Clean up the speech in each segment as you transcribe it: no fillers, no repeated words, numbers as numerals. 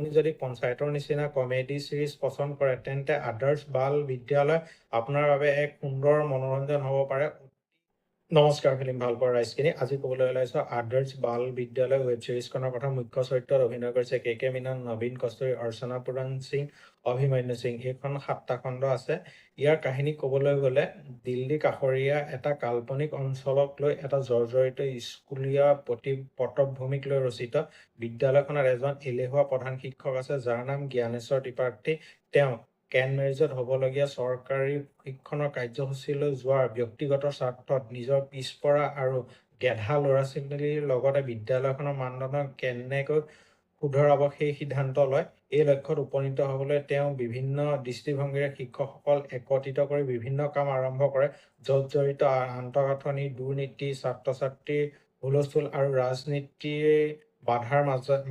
আপুনি যদি পঞ্চায়তৰ নিচিনা কমেডি সিৰিজ পছন্দ কৰে তেন্তে আদৰ্শ বাল বিদ্যালয় আপোনাৰ বাবে এক সুন্দৰ মনোৰঞ্জন হ'ব পাৰে। নমস্কাৰ, ফিল্ম ভাল পোৱা ৰাইজখিনি। আজি ক'বলৈ ওলাইছো আদৰ্শ বাল বিদ্যালয় ৱেব ছিৰিজখনৰ কথা। মুখ্য চৰিত্ৰত অভিনয় কৰিছে কে মেনন, নবীন কস্তুৰী, অৰ্চনা পুৰাণ সিং, অভিমন্যু সিং। এইখন 7টা খণ্ড আছে। ইয়াৰ কাহিনী ক'বলৈ গ'লে দিল্লী কাষৰীয়া এটা কাল্পনিক অঞ্চলক লৈ এটা জৰ্জৰিত স্কুলীয়া পটভূমিক লৈ ৰচিত। বিদ্যালয়খনত এজন এলেহুৱা প্ৰধান শিক্ষক আছে যাৰ নাম জ্ঞানেশ্বৰ ত্ৰিপাঠী। তেওঁ কেন মেৰিজত হ'বলগীয়া চৰকাৰী প্ৰশিক্ষণৰ কাৰ্যসূচীলৈ যোৱাৰ ব্যক্তিগত স্বাৰ্থত নিজৰ পিছপৰা আৰু গেধা ল'ৰা ছোৱালীৰ লগতে বিদ্যালয়খনৰ মানদণ্ড কেনেকৈ শুধৰাব সেই সিদ্ধান্ত লয়। এই লক্ষ্যত উপনীত হ'বলৈ তেওঁ বিভিন্ন দৃষ্টিভংগীৰে শিক্ষকসকল একত্ৰিত কৰি বিভিন্ন কাম আৰম্ভ কৰে, য'ত জড়িত আন্তঃগাঁথনি, দুৰ্নীতি, ছাত্ৰ ছাত্ৰীৰ হুলস্থুল আৰু ৰাজনীতিৰ বাধাৰ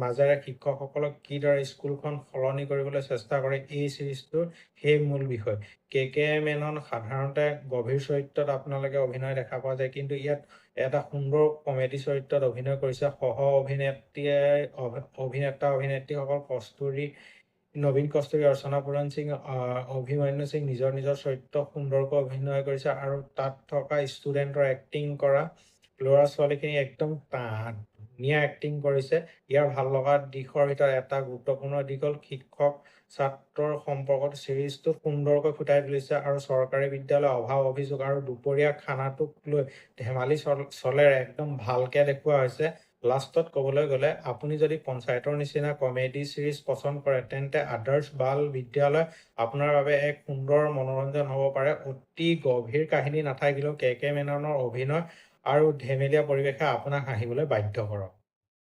মাজেৰে শিক্ষকসকলক কিদৰে স্কুলখন সলনি কৰিবলৈ চেষ্টা কৰে এই চিৰিজটোৰ সেই মূল বিষয়। কে মেনন সাধাৰণতে গভীৰ চৰিত্ৰত আপোনালোকে অভিনয় দেখা পোৱা যায়, কিন্তু ইয়াত এটা সুন্দৰ কমেডি চৰিত্ৰত অভিনয় কৰিছে। অভিনেত্ৰীসকল নবীন কস্তুৰী, অৰ্চনা পুৰাণ সিং, অভিমন্যু সিং নিজৰ চৰিত্ৰ সুন্দৰকৈ অভিনয় কৰিছে আৰু তাত থকা ষ্টুডেণ্টৰ এক্টিং কৰা ল'ৰা ছোৱালীখিনি একদম ধুনীয়া এক্টিং কৰিছে। ইয়াৰ ভাল লগা দিশৰ ভিতৰত এটা গুৰুত্বপূৰ্ণ দিশ হ'ল শিক্ষক ছাত্ৰৰ সম্পৰ্কত চিৰিজটো সুন্দৰকৈ ফুটাই তুলিছে আৰু চৰকাৰী বিদ্যালয়ৰ অভাৱ অভিযোগ আৰু দুপৰীয়া খানাটোক লৈ ধেমালি চলেৰে একদম ভালকে দেখুওৱা হৈছে। লাষ্টত ক'বলৈ গ'লে আপুনি যদি পঞ্চায়তৰ নিচিনা কমেডি সিৰিজ পছন্দ কৰে তেন্তে আদৰ্শ বাল বিদ্যালয় আপোনাৰ বাবে এক সুন্দৰ মনোৰঞ্জন হ'ব পাৰে। অতি গভীৰ কাহিনী নাথাকিলেও কে মেননৰ অভিনয় আৰু ধেমেলীয়া পৰিৱেশে আপোনাক হাঁহিবলৈ বাধ্য কৰক।